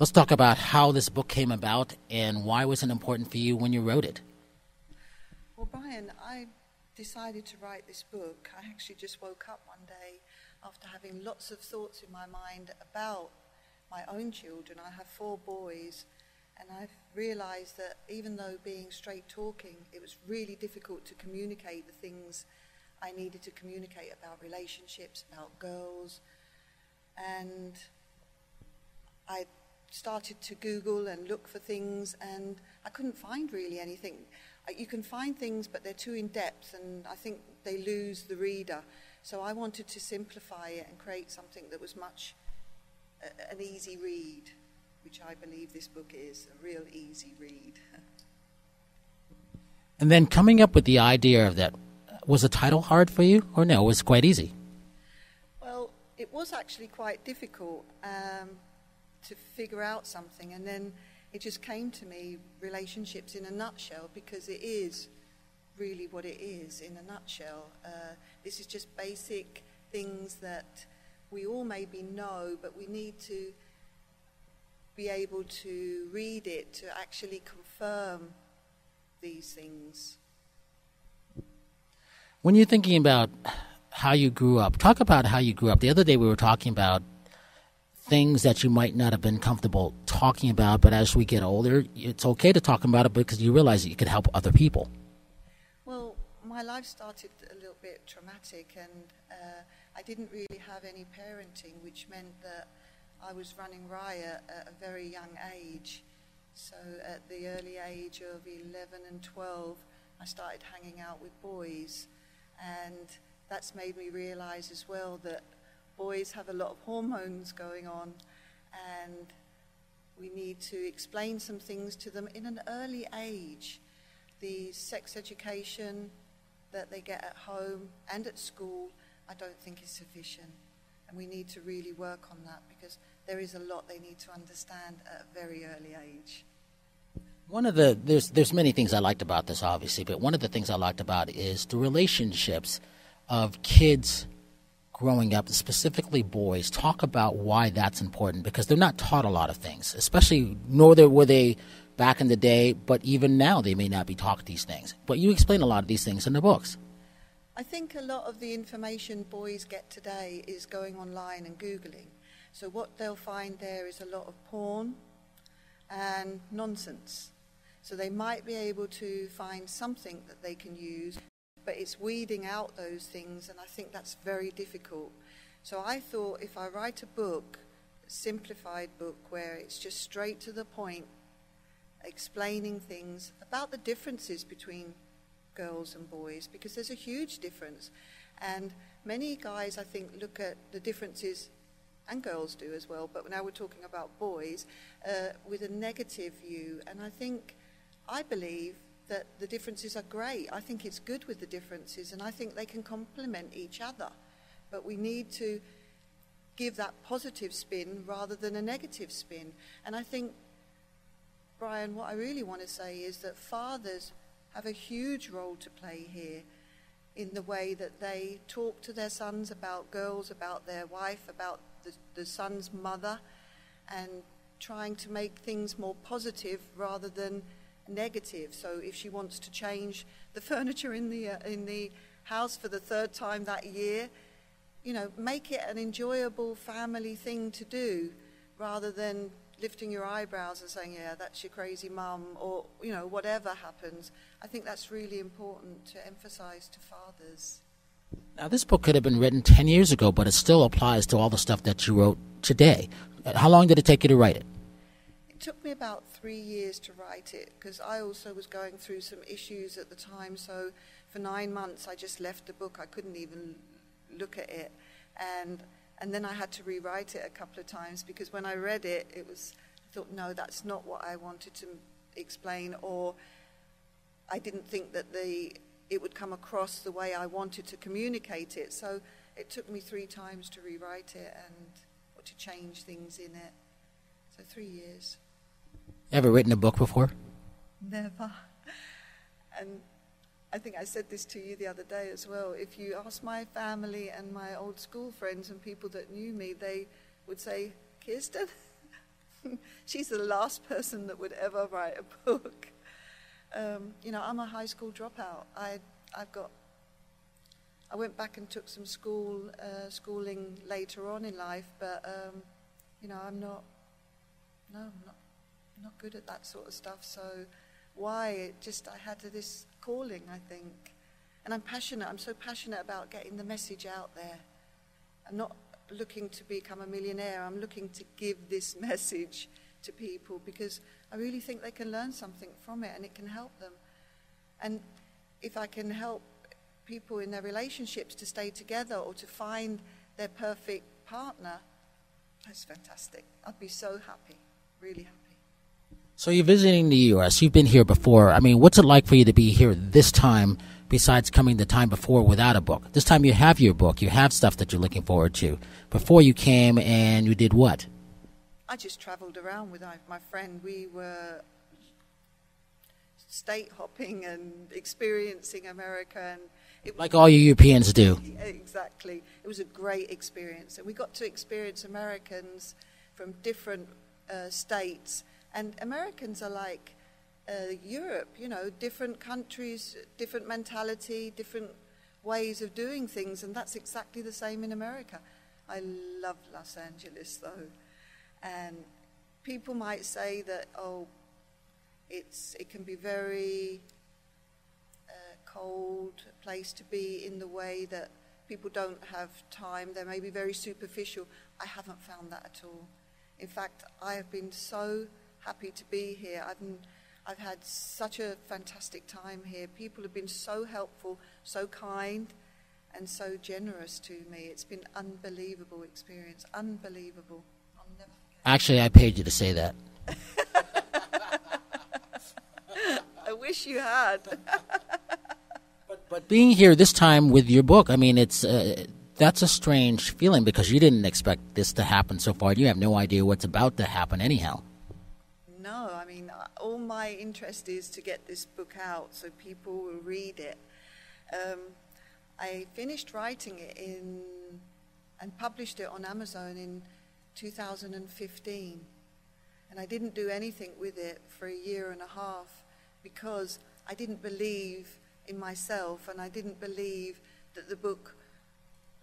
Let's talk about how this book came about and why was it important for you when you wrote it. Well, Brian, I decided to write this book. I actually just woke up one day after having lots of thoughts in my mind about my own children. I have 4 boys, and I've realized that even though being straight talking, it was really difficult to communicate the things I needed to communicate about relationships, about girls. And I started to Google and look for things, and I couldn't find really anything. You can find things, but they're too in-depth, and I think they lose the reader. So I wanted to simplify it and create something that was an easy read, which I believe this book is, a real easy read. And then coming up with the idea of that, was the title hard for you, or no, it was quite easy? Well, it was actually quite difficult to figure out something, and then it just came to me, relationships in a nutshell, because it is really what it is in a nutshell. This is just basic things that we all maybe know, but we need to be able to read it to actually confirm these things. When you're thinking about how you grew up, talk about how you grew up. The other day we were talking about things that you might not have been comfortable talking about, but as we get older, it's okay to talk about it because you realize that you can help other people. Well, my life started a little bit traumatic, and I didn't really have any parenting, which meant that I was running riot at a very young age. So at the early age of 11 and 12, I started hanging out with boys, and that's made me realize as well that boys have a lot of hormones going on, and we need to explain some things to them in an early age. The sex education that they get at home and at school, I don't think is sufficient, and we need to really work on that because there is a lot they need to understand at a very early age. There's many things I liked about this, obviously, but one of the things I liked about it is the relationships of kids growing up, specifically boys. Talk about why that's important, because they're not taught a lot of things, especially nor were they back in the day, but even now they may not be taught these things. But you explain a lot of these things in the books. I think a lot of the information boys get today is going online and Googling. So what they'll find there is a lot of porn and nonsense. So they might be able to find something that they can use, but it's weeding out those things, and I think that's very difficult. So I thought if I write a book, a simplified book, where it's just straight to the point, explaining things about the differences between girls and boys, because there's a huge difference. And many guys, I think, look at the differences, and girls do as well, but now we're talking about boys, with a negative view. And I believe that the differences are great. I think it's good with the differences, and I think they can complement each other. But we need to give that positive spin rather than a negative spin. And I think, Brian, what I really want to say is that fathers have a huge role to play here in the way that they talk to their sons about girls, about their wife, about the son's mother, and trying to make things more positive rather than negative. So if she wants to change the furniture in the house for the 3rd time that year, make it an enjoyable family thing to do, rather than lifting your eyebrows and saying, yeah, that's your crazy mum, or whatever happens. I think that's really important to emphasize to fathers. Now, this book could have been written 10 years ago, but it still applies to all the stuff that you wrote today. How long did it take you to write it? It took me about 3 years to write it, because I also was going through some issues at the time. So for 9 months, I just left the book. I couldn't even look at it. And then I had to rewrite it a couple of times, because when I read it, I thought, no, that's not what I wanted to explain, or I didn't think that it would come across the way I wanted to communicate it. So it took me 3 times to rewrite it or to change things in it. So 3 years. Ever written a book before? Never. And I think I said this to you the other day as well. If you ask my family and my old school friends and people that knew me, they would say, Kirsten, She's the last person that would ever write a book. I'm a high school dropout. I went back and took some schooling later on in life, but I'm not good at that sort of stuff. So I had this calling, I think, and I'm passionate. I'm so passionate about getting the message out there. I'm not looking to become a millionaire. I'm looking to give this message to people because I really think they can learn something from it and it can help them. And if I can help people in their relationships to stay together or to find their perfect partner, that's fantastic. I'd be so happy, really happy. So you're visiting the U.S. You've been here before. I mean, what's it like for you to be here this time besides coming the time before without a book? This time you have your book. You have stuff that you're looking forward to. Before you came and you did what? I just traveled around with my friend. We were state hopping and experiencing America. And it was like all you Europeans do. Exactly. It was a great experience. And we got to experience Americans from different states. And Americans are like Europe, different countries, different mentality, different ways of doing things. And that's exactly the same in America. I love Los Angeles, though. And people might say that, it can be very cold place to be in the way that people don't have time. They may be very superficial. I haven't found that at all. In fact, I have been so happy to be here. I've had such a fantastic time here. People have been so helpful, so kind, and so generous to me. It's been unbelievable experience, unbelievable. I'll never forget. Actually, I paid you to say that. I wish you had. But being here this time with your book, I mean, that's a strange feeling because you didn't expect this to happen so far. You have no idea what's about to happen anyhow. No, I mean, all my interest is to get this book out so people will read it. I finished writing it and published it on Amazon in 2015. And I didn't do anything with it for a year and a half because I didn't believe in myself and I didn't believe that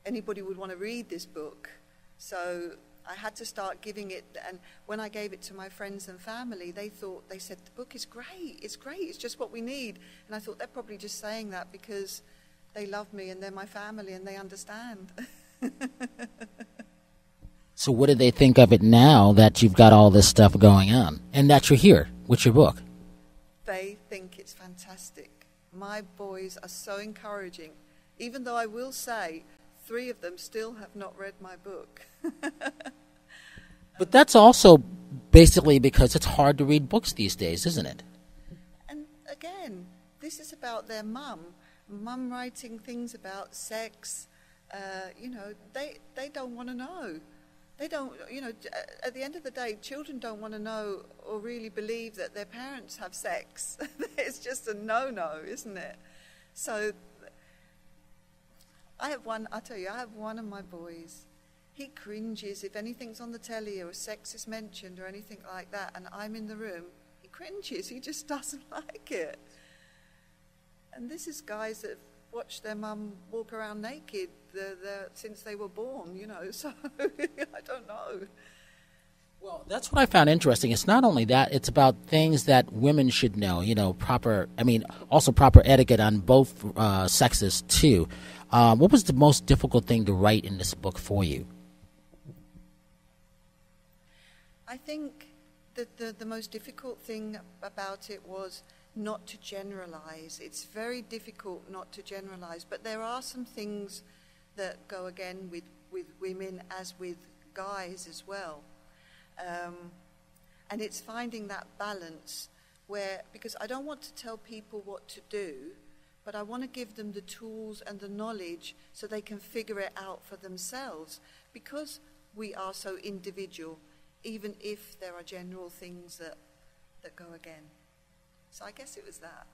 anybody would want to read this book. So I had to start giving it, and when I gave it to my friends and family, they said, the book is great, it's just what we need. And I thought, they're probably just saying that because they love me and they're my family and they understand. So what do they think of it now that you've got all this stuff going on and that you're here with your book? They think it's fantastic. My boys are so encouraging, even though I will say 3 of them still have not read my book. But that's also basically because it's hard to read books these days, isn't it? And again, this is about their mum writing things about sex. They don't want to know. They don't, at the end of the day, children don't want to know or really believe that their parents have sex. It's just a no-no, isn't it? So I have one of my boys. He cringes if anything's on the telly or sex is mentioned or anything like that, and I'm in the room. He cringes. He just doesn't like it. And this is guys that have watched their mum walk around naked since they were born, so I don't know. Well, that's what I found interesting. It's not only that, it's about things that women should know, also proper etiquette on both sexes, too. What was the most difficult thing to write in this book for you? I think that the most difficult thing about it was not to generalize. It's very difficult not to generalize, but there are some things that go again with women as with guys as well. And it's finding that balance because I don't want to tell people what to do, but I want to give them the tools and the knowledge so they can figure it out for themselves, because we are so individual, even if there are general things that go again. So I guess it was that.